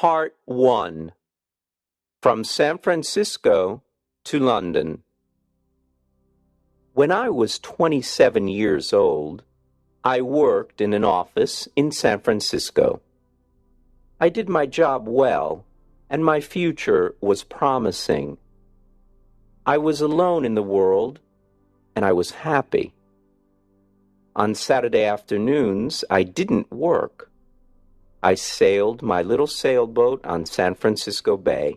Part 1. From San Francisco to London. When I was 27 years old, I worked in an office in San Francisco. I did my job well, and my future was promising. I was alone in the world, and I was happy. On Saturday afternoons, I didn't work. I sailed my little sailboat on San Francisco Bay.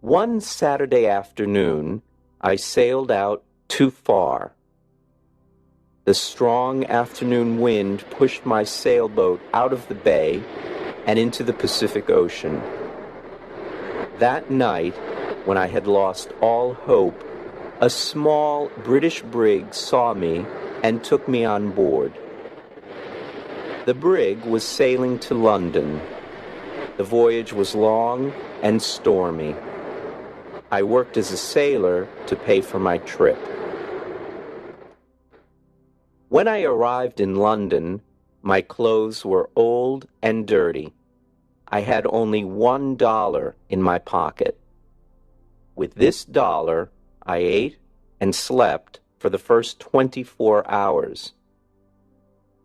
One Saturday afternoon, I sailed out too far. The strong afternoon wind pushed my sailboat out of the bay and into the Pacific Ocean. That night, when I had lost all hope, a small British brig saw me and took me on board. The brig was sailing to London. The voyage was long and stormy. I worked as a sailor to pay for my trip. When I arrived in London, my clothes were old and dirty. I had only $1 in my pocket. With this dollar, I ate and slept for the first 24 hours.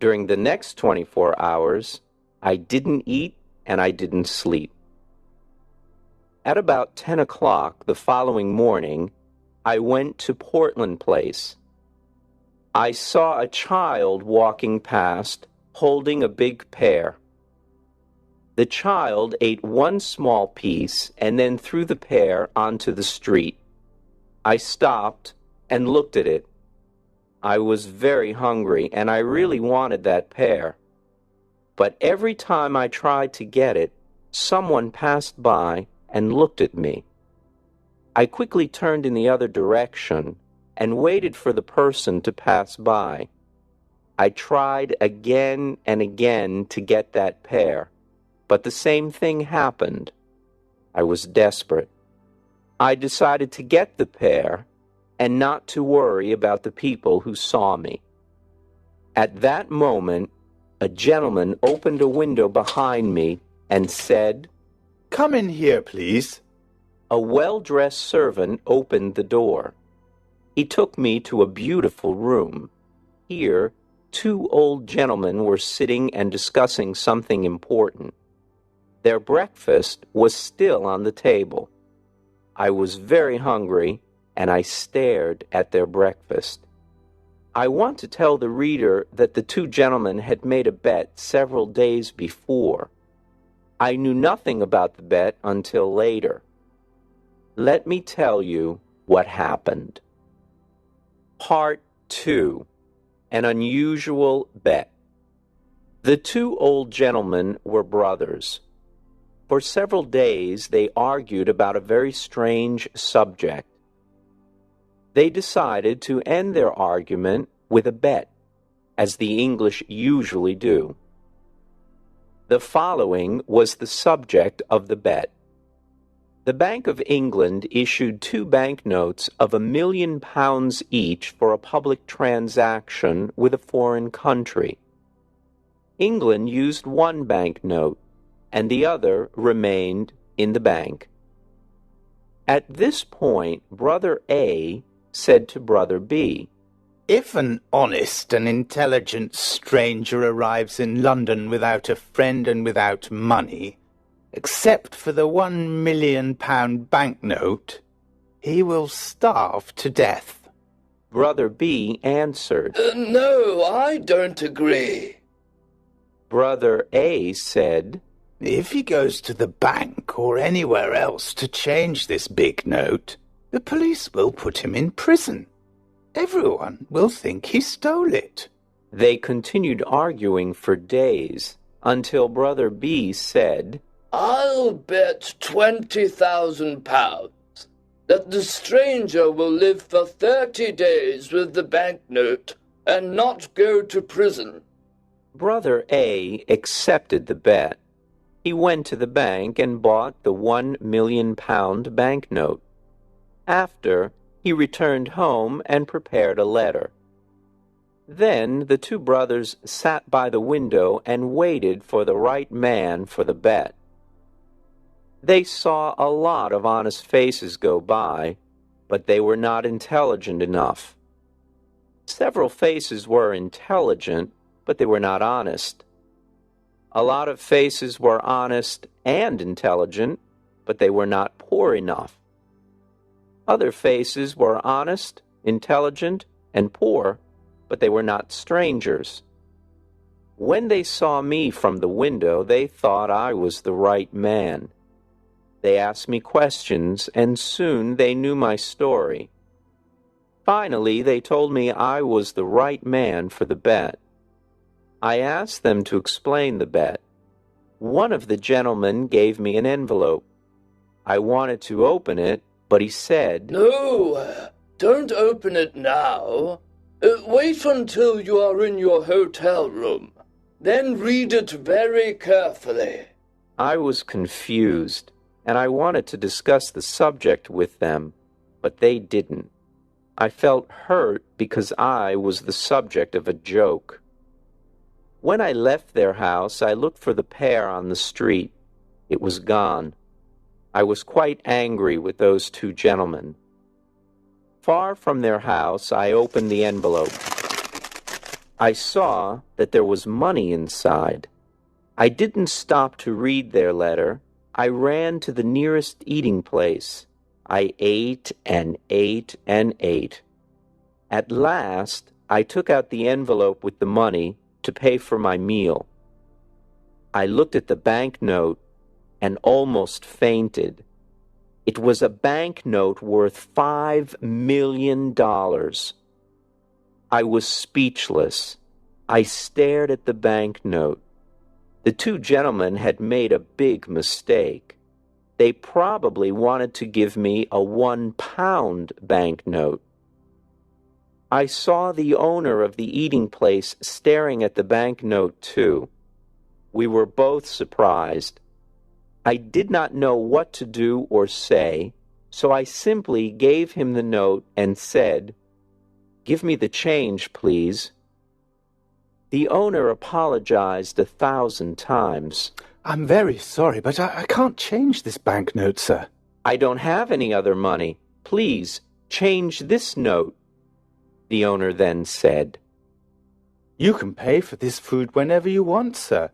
During the next 24 hours, I didn't eat and I didn't sleep. At about 10 o'clock the following morning, I went to Portland Place. I saw a child walking past, holding a big pear. The child ate one small piece and then threw the pear onto the street. I stopped and looked at it. I was very hungry, and I really wanted that pear. But every time I tried to get it, someone passed by and looked at me. I quickly turned in the other direction and waited for the person to pass by. I tried again and again to get that pear, but the same thing happened. I was desperate. I decided to get the pear and not to worry about the people who saw me. At that moment, a gentleman opened a window behind me and said, "Come in here, please." A well-dressed servant opened the door. He took me to a beautiful room. Here, two old gentlemen were sitting and discussing something important. Their breakfast was still on the table. I was very hungry, and I stared at their breakfast. I want to tell the reader that the two gentlemen had made a bet several days before. I knew nothing about the bet until later. Let me tell you what happened. Part 2. An Unusual Bet. The two old gentlemen were brothers. For several days they argued about a very strange subject. They decided to end their argument with a bet, as the English usually do. The following was the subject of the bet. The Bank of England issued 2 banknotes of £1 million each for a public transaction with a foreign country. England used one banknote, and the other remained in the bank. At this point, Brother A said to Brother B, "If an honest and intelligent stranger arrives in London without a friend and without money, except for the £1 million banknote, he will starve to death." Brother B answered, No, I don't agree. Brother A said, "If he goes to the bank or anywhere else to change this big note, the police will put him in prison. Everyone will think he stole it." They continued arguing for days until Brother B said, I'll bet £20,000 that the stranger will live for 30 days with the banknote and not go to prison. Brother A accepted the bet. He went to the bank and bought the £1 million banknote. After, he returned home and prepared a letter. Then the two brothers sat by the window and waited for the right man for the bet. They saw a lot of honest faces go by, but they were not intelligent enough. Several faces were intelligent, but they were not honest. A lot of faces were honest and intelligent, but they were not poor enough. Other faces were honest, intelligent, and poor, but they were not strangers. When they saw me from the window, they thought I was the right man. They asked me questions, and soon they knew my story. Finally, they told me I was the right man for the bet. I asked them to explain the bet. One of the gentlemen gave me an envelope. I wanted to open it, but he said, "No, don't open it now. Wait until you are in your hotel room. Then read it very carefully." I was confused, and I wanted to discuss the subject with them, but they didn't. I felt hurt because I was the subject of a joke. When I left their house, I looked for the pair on the street. It was gone. I was quite angry with those two gentlemen. Far from their house, I opened the envelope. I saw that there was money inside. I didn't stop to read their letter. I ran to the nearest eating place. I ate and ate and ate. At last, I took out the envelope with the money to pay for my meal. I looked at the banknote and almost fainted. It was a banknote worth $5 million. I was speechless. I stared at the banknote. The two gentlemen had made a big mistake. They probably wanted to give me a 1-pound banknote. I saw the owner of the eating place staring at the banknote, too. We were both surprised. I did not know what to do or say, so I simply gave him the note and said, "Give me the change, please." The owner apologized 1,000 times. "I'm very sorry, but I can't change this banknote, sir." "I don't have any other money. Please, change this note," the owner then said. "You can pay for this food whenever you want, sir.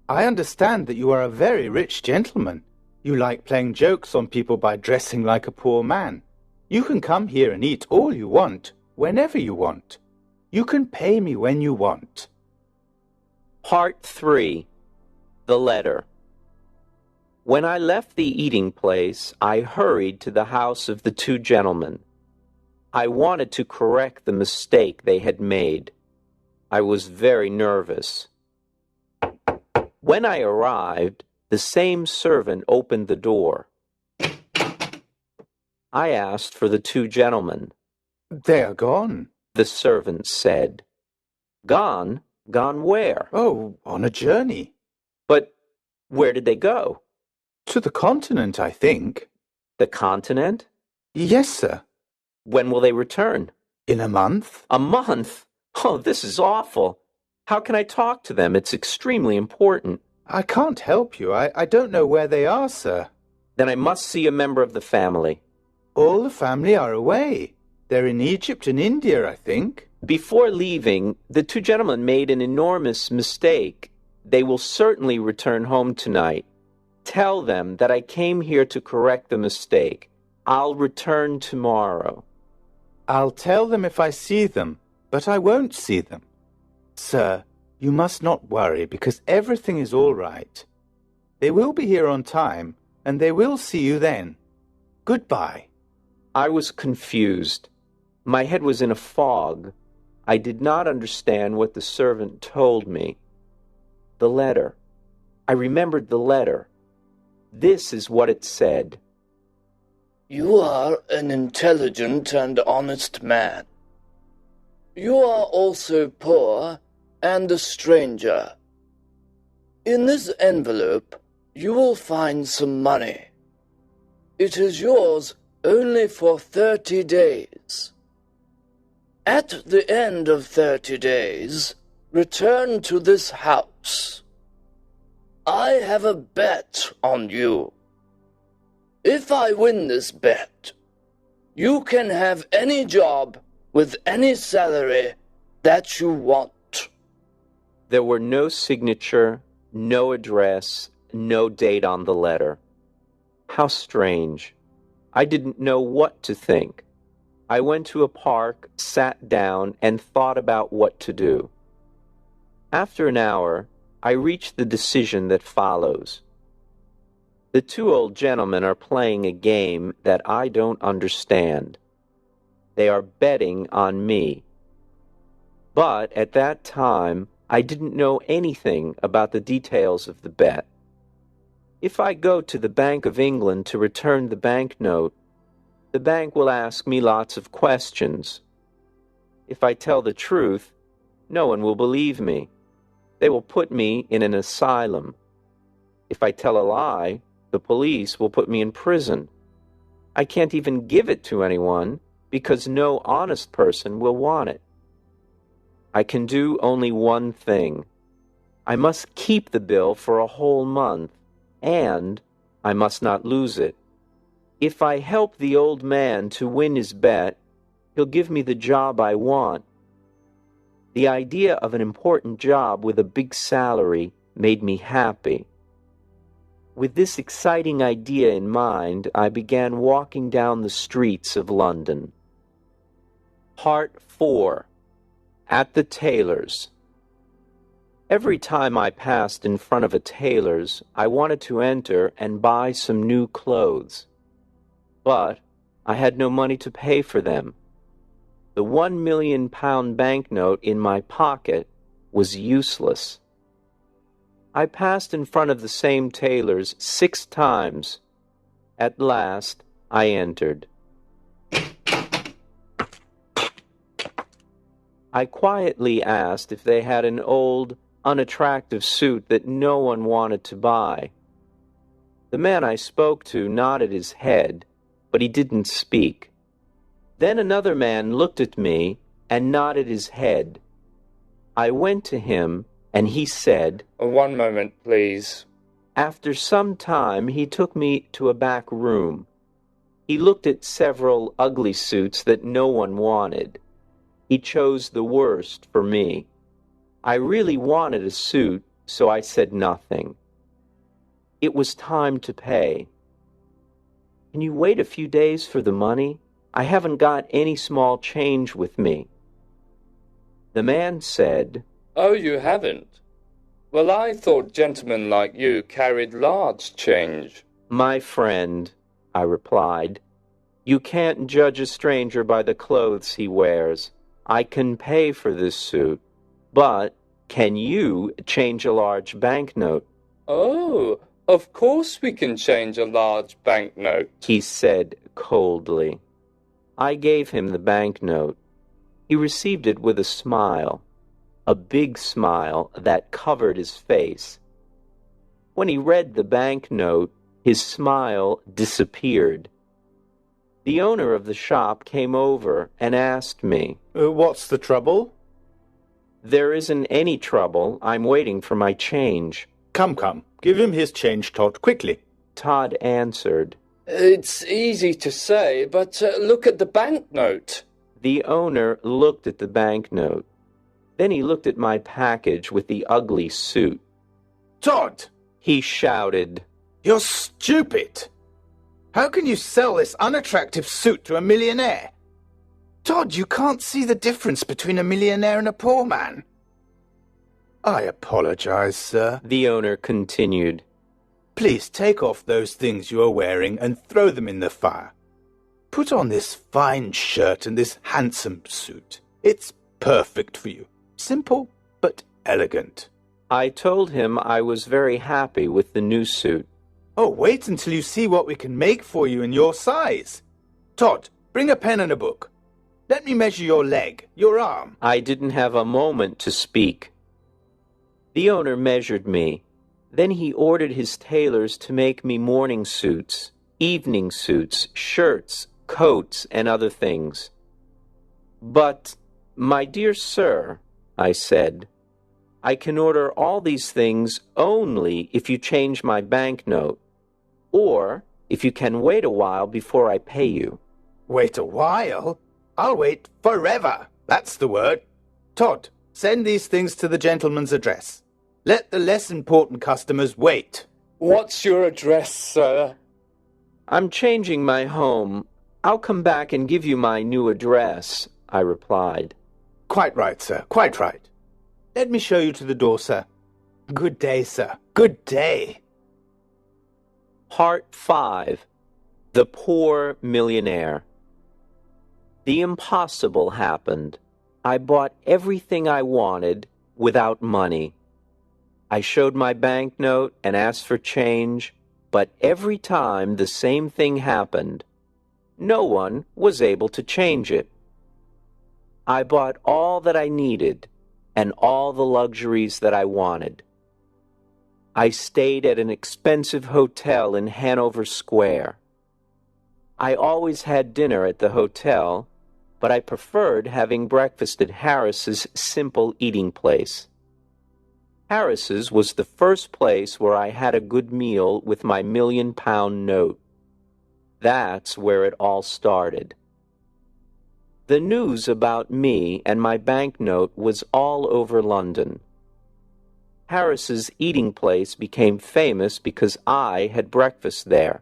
I understand that you are a very rich gentleman. You like playing jokes on people by dressing like a poor man. You can come here and eat all you want, whenever you want. You can pay me when you want." Part 3. The Letter. When I left the eating place, I hurried to the house of the two gentlemen. I wanted to correct the mistake they had made. I was very nervous. When I arrived, the same servant opened the door. I asked for the two gentlemen. "They are gone." The servant said. "Gone? Gone where?" "Oh, on a journey." "But where did they go?" "To the continent, I think." "The continent?" "Yes, sir." "When will they return?" "In a month." "A month? Oh, this is awful. How can I talk to them? It's extremely important." "I can't help you. I don't know where they are, sir." "Then I must see a member of the family." "All the family are away. They're in Egypt and India, I think." Before leaving, the two gentlemen made an enormous mistake. They will certainly return home tonight. Tell them that I came here to correct the mistake. I'll return tomorrow." "I'll tell them if I see them, but I won't see them. Sir, you must not worry, because everything is all right. They will be here on time, and they will see you then. Goodbye." I was confused. My head was in a fog. I did not understand what the servant told me. The letter. I remembered the letter. This is what it said. "You are an intelligent and honest man. You are also poor and a stranger. In this envelope you will find some money. It is yours only for 30 days. At the end of 30 days, return to this house. I have a bet on you. If I win this bet, you can have any job with any salary that you want. There were no signature, no address, no date on the letter. How strange. I didn't know what to think. I went to a park, sat down, and thought about what to do. After an hour, I reached the decision that follows. The two old gentlemen are playing a game that I don't understand. They are betting on me. But at that time, I didn't know anything about the details of the bet. If I go to the Bank of England to return the banknote, the bank will ask me lots of questions. If I tell the truth, no one will believe me. They will put me in an asylum. If I tell a lie, the police will put me in prison. I can't even give it to anyone because no honest person will want it. I can do only one thing. I must keep the bill for a whole month, and I must not lose it. If I help the old man to win his bet, he'll give me the job I want. The idea of an important job with a big salary made me happy. With this exciting idea in mind, I began walking down the streets of London. Part 4. At the tailor's. Every time I passed in front of a tailor's, I wanted to enter and buy some new clothes. But I had no money to pay for them. The £1 million banknote in my pocket was useless. I passed in front of the same tailor's 6 times. At last, I entered. I quietly asked if they had an old, unattractive suit that no one wanted to buy. The man I spoke to nodded his head, but he didn't speak. Then another man looked at me and nodded his head. I went to him, and he said, "One moment, please." After some time, he took me to a back room. He looked at several ugly suits that no one wanted. He chose the worst for me. I really wanted a suit, so I said nothing. It was time to pay. Can you wait a few days for the money? I haven't got any small change with me. The man said, "Oh, you haven't? Well, I thought gentlemen like you carried large change." My friend, I replied, you can't judge a stranger by the clothes he wears. I can pay for this suit, but can you change a large banknote? "Oh, of course we can change a large banknote," he said coldly. I gave him the banknote. He received it with a smile, a big smile that covered his face. When he read the banknote, his smile disappeared. The owner of the shop came over and asked me, What's the trouble? There isn't any trouble. I'm waiting for my change. Come, give him his change, Todd, quickly. Todd answered. "It's easy to say, but look at the banknote." The owner looked at the banknote. Then he looked at my package with the ugly suit. Todd! He shouted. You're stupid! How can you sell this unattractive suit to a millionaire? Todd, you can't see the difference between a millionaire and a poor man. I apologize, sir, The owner continued. Please take off those things you are wearing and throw them in the fire. Put on this fine shirt and this handsome suit. It's perfect for you. Simple, but elegant. I told him I was very happy with the new suit. Oh, wait until you see what we can make for you in your size. Todd, bring a pen and a book. Let me measure your leg, your arm. I didn't have a moment to speak. The owner measured me. Then he ordered his tailors to make me morning suits, evening suits, shirts, coats, and other things. But "My dear sir," I said, "I can order all these things only if you change my banknote, or if you can wait a while before I pay you." Wait a while? I'll wait forever. That's the word. Todd, send these things to the gentleman's address. Let the less important customers wait. What's your address, sir? "I'm changing my home. I'll come back and give you my new address," I replied. Quite right, sir. Quite right. Let me show you to the door, sir. Good day, sir. Good day. Part 5. The Poor Millionaire. The impossible happened. I bought everything I wanted without money. I showed my banknote and asked for change, but every time the same thing happened. No one was able to change it. I bought all that I needed and all the luxuries that I wanted. I stayed at an expensive hotel in Hanover Square. I always had dinner at the hotel, but I preferred having breakfast at Harris's simple eating place. Harris's was the first place where I had a good meal with my £1,000,000 note. That's where it all started. The news about me and my banknote was all over London. Harris's eating place became famous because I had breakfast there.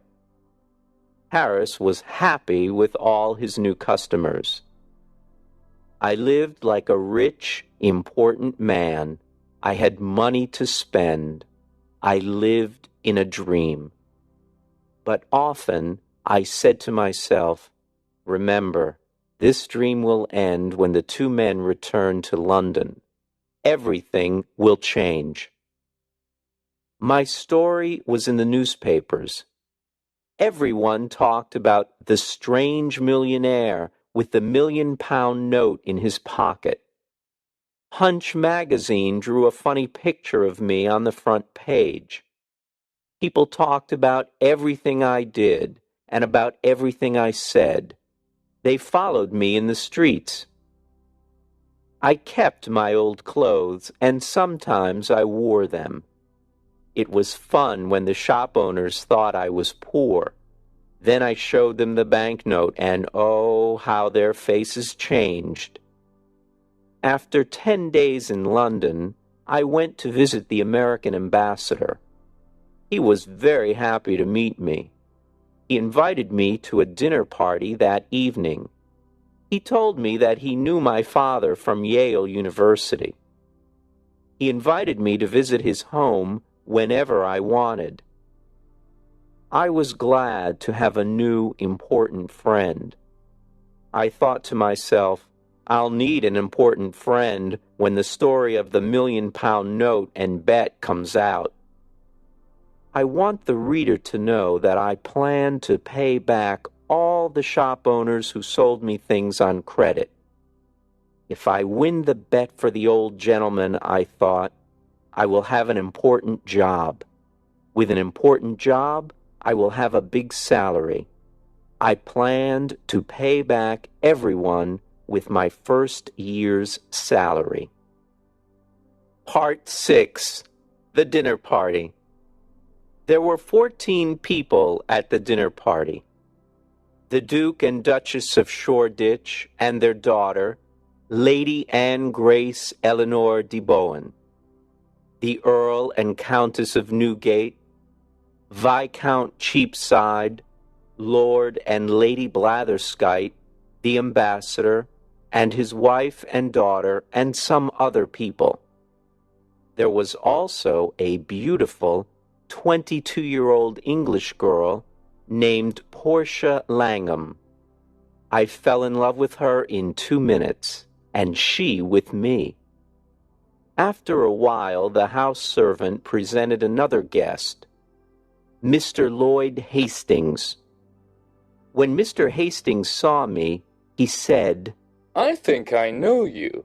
Harris was happy with all his new customers. I lived like a rich, important man. I had money to spend. I lived in a dream. But often I said to myself, "Remember, this dream will end when the two men return to London. Everything will change." My story was in the newspapers. Everyone talked about the strange millionaire with the £1,000,000 note in his pocket. Punch magazine drew a funny picture of me on the front page. People talked about everything I did and about everything I said. They followed me in the streets. I kept my old clothes, and sometimes I wore them. It was fun when the shop owners thought I was poor. Then I showed them the banknote, and oh, how their faces changed. After 10 days in London, I went to visit the American ambassador. He was very happy to meet me. He invited me to a dinner party that evening. He told me that he knew my father from Yale University. He invited me to visit his home whenever I wanted. I was glad to have a new, important friend. I thought to myself, I'll need an important friend when the story of the £1,000,000 note and bet comes out. I want the reader to know that I plan to pay back all the shop owners who sold me things on credit. If I win the bet for the old gentleman, I thought, I will have an important job. With an important job, I will have a big salary. I planned to pay back everyone with my first year's salary. Part 6. The Dinner Party. There were 14 people at the dinner party. The Duke and Duchess of Shoreditch and their daughter, Lady Anne Grace Eleanor de Bowen, the Earl and Countess of Newgate, Viscount Cheapside, Lord and Lady Blatherskite, the ambassador, and his wife and daughter, and some other people. There was also a beautiful 22-year-old English girl named Portia Langham. I fell in love with her in 2 minutes, and she with me. After a while, the house servant presented another guest, Mr. Lloyd Hastings. When Mr. Hastings saw me, he said, "I think I know you."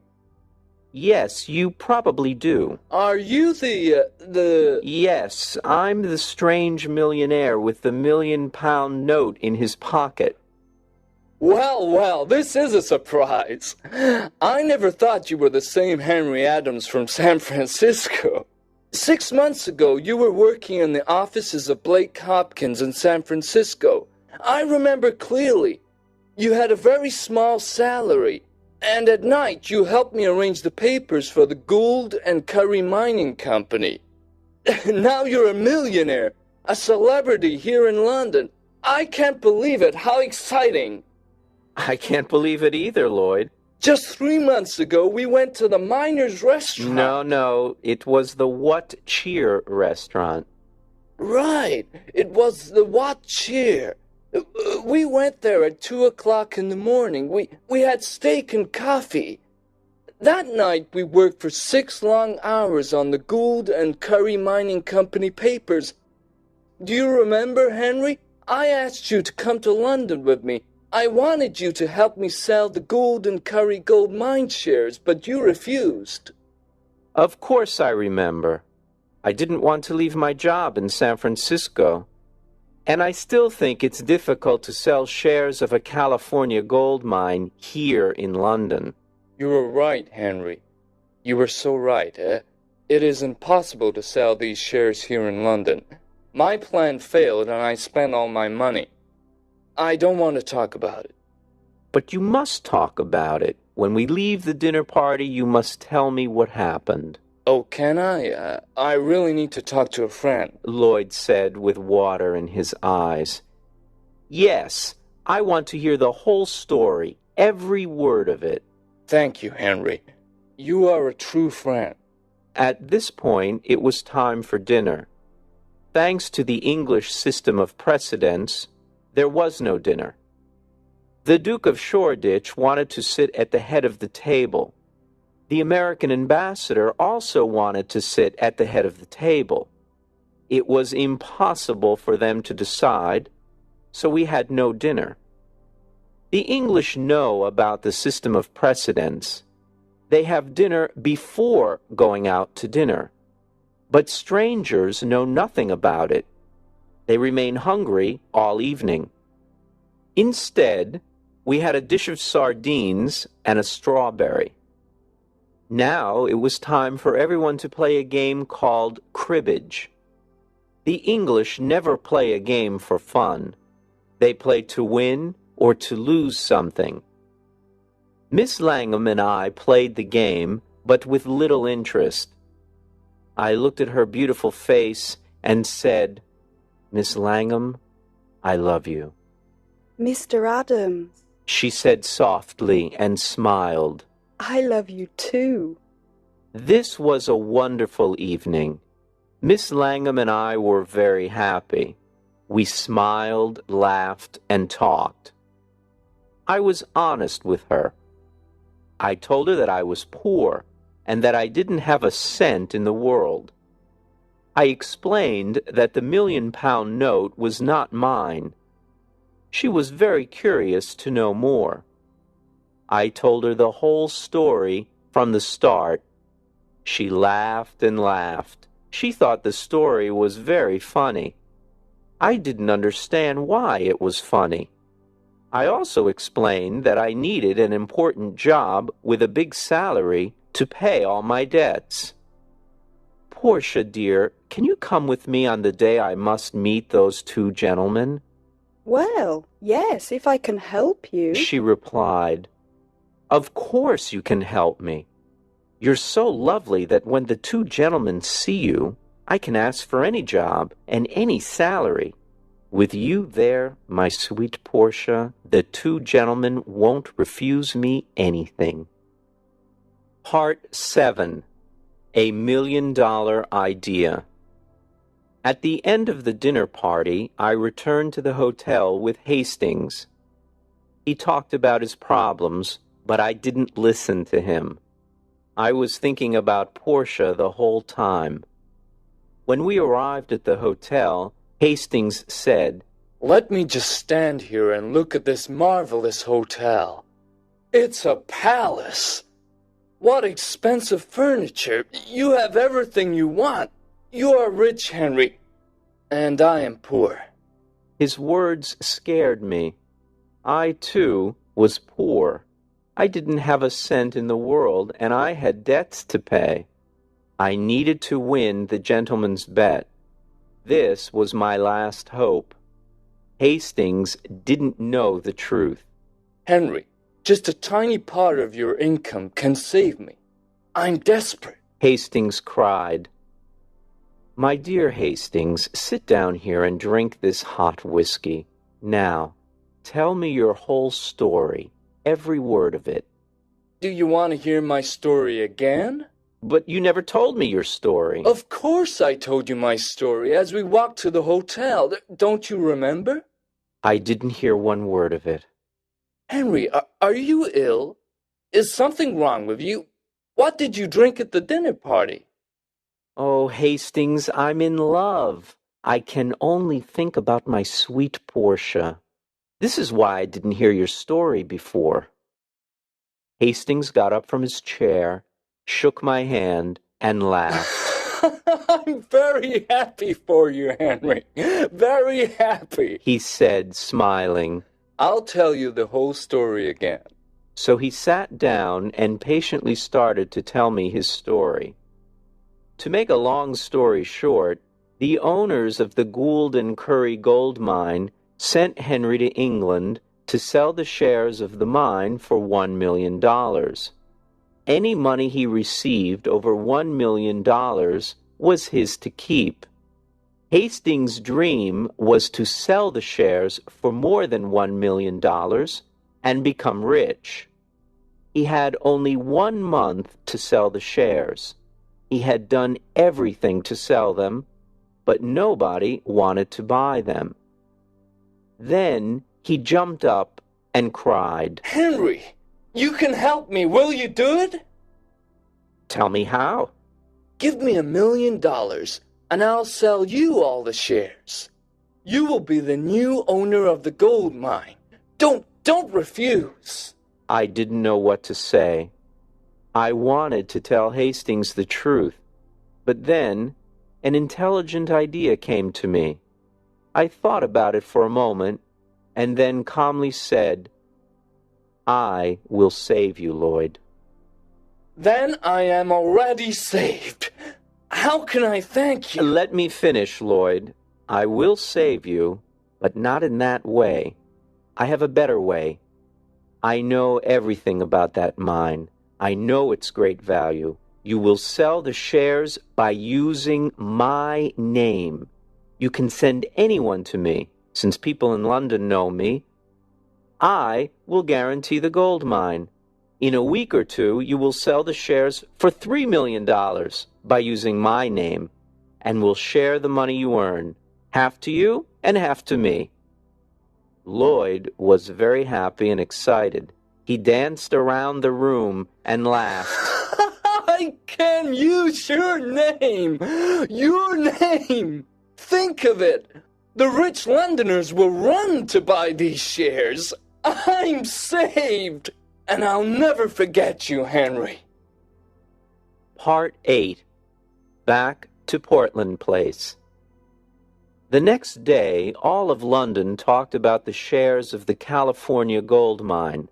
"Yes, you probably do." "Are you the... "Yes, I'm the strange millionaire with the £1,000,000 note in his pocket." Well, this is a surprise. I never thought you were the same Henry Adams from San Francisco. 6 months ago, you were working in the offices of Blake Hopkins in San Francisco. I remember clearly. You had a very small salary, and at night you helped me arrange the papers for the Gould and Curry Mining Company. Now you're a millionaire, a celebrity here in London. I can't believe it. How exciting. I can't believe it either, Lloyd. Just 3 months ago, we went to the Miners' Restaurant. No, it was the What Cheer restaurant. Right, it was the What Cheer. We went there at 2 o'clock in the morning. We had steak and coffee. That night, we worked for 6 long hours on the Gould and Curry Mining Company papers. Do you remember, Henry? I asked you to come to London with me. I wanted you to help me sell the Gould and Curry gold mine shares, but you refused. Of course I remember. I didn't want to leave my job in San Francisco. And I still think it's difficult to sell shares of a California gold mine here in London. You were right, Henry. You were so right, eh? It is impossible to sell these shares here in London. My plan failed and I spent all my money. I don't want to talk about it. But you must talk about it. When we leave the dinner party, you must tell me what happened. Oh, can I? I really need to talk to a friend, Lloyd said with water in his eyes. Yes, I want to hear the whole story, every word of it. Thank you, Henry. You are a true friend. At this point, it was time for dinner. Thanks to the English system of precedence, there was no dinner. The Duke of Shoreditch wanted to sit at the head of the table. The American ambassador also wanted to sit at the head of the table. It was impossible for them to decide, so we had no dinner. The English know about the system of precedence. They have dinner before going out to dinner. But strangers know nothing about it. They remain hungry all evening. Instead, we had a dish of sardines and a strawberry. Now it was time for everyone to play a game called cribbage. The English never play a game for fun. They play to win or to lose something. Miss Langham and I played the game, but with little interest. I looked at her beautiful face and said, "Miss Langham, I love you." Mr. Adams, she said softly and smiled. I love you too. This was a wonderful evening. Miss Langham and I were very happy. We smiled, laughed, and talked. I was honest with her. I told her that I was poor and that I didn't have a cent in the world. I explained that the £1,000,000 note was not mine. She was very curious to know more. I told her the whole story from the start. She laughed and laughed. She thought the story was very funny. I didn't understand why it was funny. I also explained that I needed an important job with a big salary to pay all my debts. Portia, dear, can you come with me on the day I must meet those 2 gentlemen? Well, yes, if I can help you, she replied. Of course you can help me. You're so lovely that when the 2 gentlemen see you, I can ask for any job and any salary. With you there, my sweet Portia, the 2 gentlemen won't refuse me anything. Part 7. A $1,000,000 Idea. At the end of the dinner party, I returned to the hotel with Hastings. He talked about his problems, but I didn't listen to him. I was thinking about Portia the whole time. When we arrived at the hotel, Hastings said, "Let me just stand here and look at this marvelous hotel. It's a palace. What expensive furniture. You have everything you want. You are rich, Henry, and I am poor." His words scared me. I, too, was poor. I didn't have a cent in the world, and I had debts to pay. I needed to win the gentleman's bet. This was my last hope. Hastings didn't know the truth. Henry, just a tiny part of your income can save me. I'm desperate. Hastings cried. My dear Hastings, sit down here and drink this hot whiskey. Now, tell me your whole story, every word of it. Do you want to hear my story again? But you never told me your story. Of course I told you my story as we walked to the hotel. Don't you remember? I didn't hear one word of it. Henry, are you ill? Is something wrong with you? What did you drink at the dinner party? Oh, Hastings, I'm in love. I can only think about my sweet Portia. This is why I didn't hear your story before. Hastings got up from his chair, shook my hand, and laughed. I'm very happy for you, Henry. Very happy, he said, smiling. I'll tell you the whole story again. So he sat down and patiently started to tell me his story. To make a long story short, the owners of the Gould and Curry gold mine sent Henry to England to sell the shares of the mine for $1 million. Any money he received over $1 million was his to keep. Hastings' dream was to sell the shares for more than $1 million and become rich. He had only 1 month to sell the shares. He had done everything to sell them, but nobody wanted to buy them. Then he jumped up and cried, Henry, you can help me. Will you do it? Tell me how. Give me $1 million, and I'll sell you all the shares. You will be the new owner of the gold mine. Don't refuse. I didn't know what to say. I wanted to tell Hastings the truth, but then an intelligent idea came to me. I thought about it for a moment, and then calmly said, I will save you, Lloyd. Then I am already saved. How can I thank you? Let me finish, Lloyd. I will save you, but not in that way. I have a better way. I know everything about that mine. I know its great value. You will sell the shares by using my name. You can send anyone to me, since people in London know me. I will guarantee the gold mine. In a week or two, you will sell the shares for $3 million by using my name, and will share the money you earn, half to you and half to me. Lloyd was very happy and excited. He danced around the room and laughed. I can use your name! Your name! Think of it! The rich Londoners will run to buy these shares. I'm saved! And I'll never forget you, Henry. Part 8. Back to Portland Place. The next day, all of London talked about the shares of the California gold mine.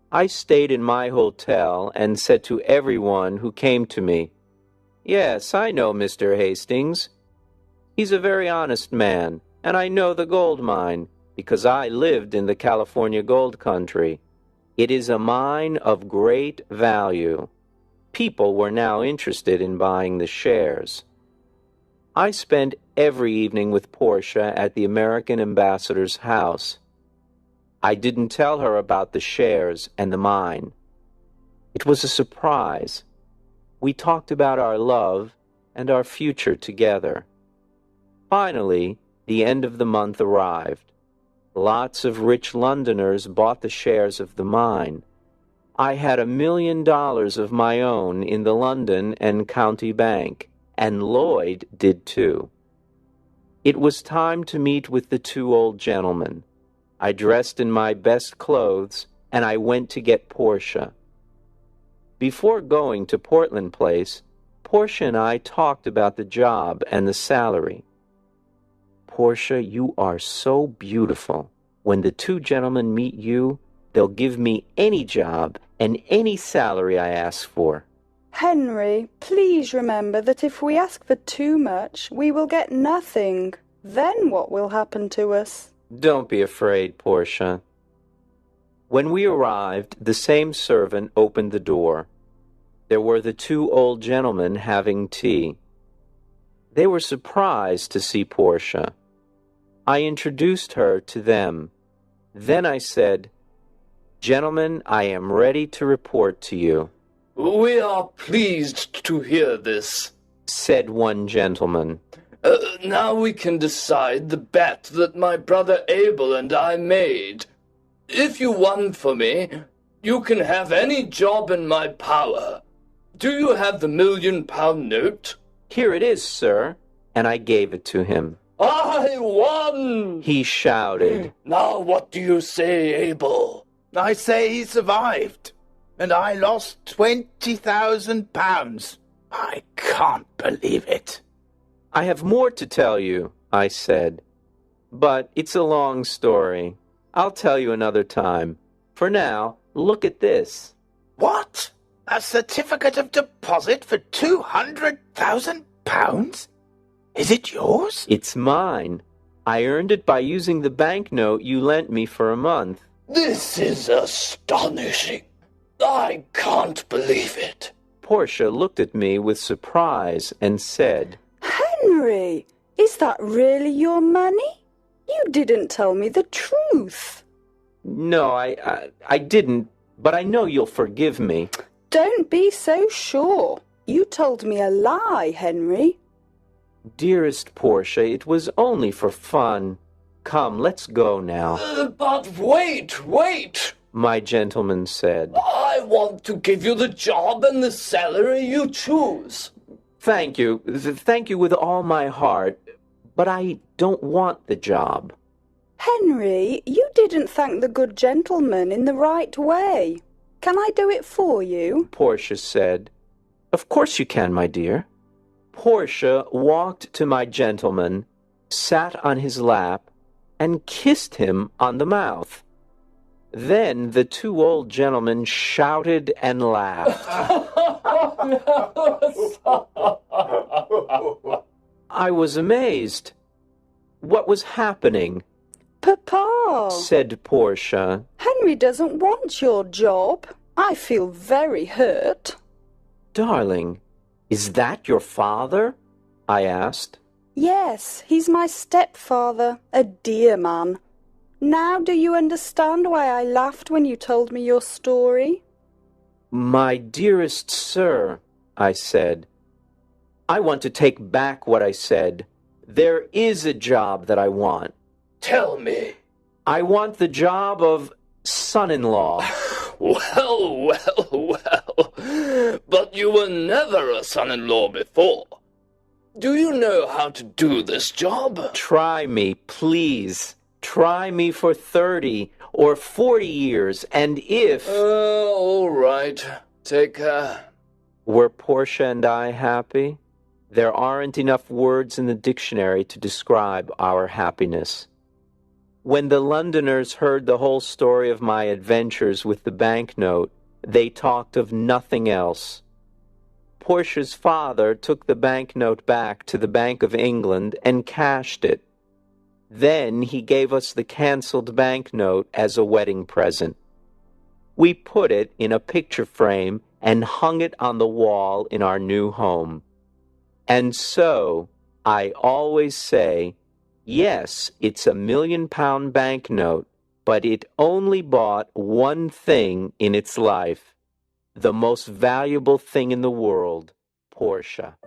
I stayed in my hotel and said to everyone who came to me, Yes, I know Mr. Hastings. He's a very honest man, and I know the gold mine, because I lived in the California gold country. It is a mine of great value. People were now interested in buying the shares. I spent every evening with Portia at the American ambassador's house. I didn't tell her about the shares and the mine. It was a surprise. We talked about our love and our future together. Finally, the end of the month arrived. Lots of rich Londoners bought the shares of the mine. I had $1 million of my own in the London and County Bank, and Lloyd did too. It was time to meet with the two old gentlemen. I dressed in my best clothes, and I went to get Portia. Before going to Portland Place, Portia and I talked about the job and the salary. Portia, you are so beautiful. When the two gentlemen meet you, they'll give me any job and any salary I ask for. Henry, please remember that if we ask for too much, we will get nothing. Then what will happen to us? Don't be afraid, Portia. When we arrived, the same servant opened the door. There were the two old gentlemen having tea. They were surprised to see Portia. I introduced her to them. Then I said, "Gentlemen, I am ready to report to you." We are pleased to hear this, said one gentleman. Now we can decide the bet that my brother Abel and I made. If you won for me, you can have any job in my power. Do you have the £1,000,000 note? Here it is, sir, and I gave it to him. I won! He shouted. Now what do you say, Abel? I say he survived, and I lost £20,000. I can't believe it. I have more to tell you, I said, but it's a long story. I'll tell you another time. For now, look at this. What? A certificate of deposit for £200,000? Is it yours? It's mine. I earned it by using the banknote you lent me for a month. This is astonishing. I can't believe it. Portia looked at me with surprise and said, Henry, is that really your money? You didn't tell me the truth. No, I didn't, but I know you'll forgive me. Don't be so sure. You told me a lie, Henry. Dearest Portia, it was only for fun. Come, let's go now. But wait, my gentleman said. I want to give you the job and the salary you choose. Thank you with all my heart, but I don't want the job. Henry, you didn't thank the good gentleman in the right way. Can I do it for you? Portia said. Of course you can, my dear. Portia walked to my gentleman, sat on his lap, and kissed him on the mouth. Then the two old gentlemen shouted and laughed. I was amazed. What was happening? Papa, said Portia. Henry doesn't want your job. I feel very hurt. Darling, is that your father? I asked. Yes, he's my stepfather, a dear man. Now do you understand why I laughed when you told me your story? My dearest sir, I said, I want to take back what I said. There is a job that I want. Tell me. I want the job of son-in-law. Well. But you were never a son-in-law before. Do you know how to do this job? Try me, please. Try me for 30 or 40 years, and if... All right. Take care. Were Portia and I happy? There aren't enough words in the dictionary to describe our happiness. When the Londoners heard the whole story of my adventures with the banknote, they talked of nothing else. Portia's father took the banknote back to the Bank of England and cashed it. Then he gave us the cancelled banknote as a wedding present. We put it in a picture frame and hung it on the wall in our new home. And so, I always say, yes, it's £1,000,000 banknote, but it only bought one thing in its life. The most valuable thing in the world, Portia.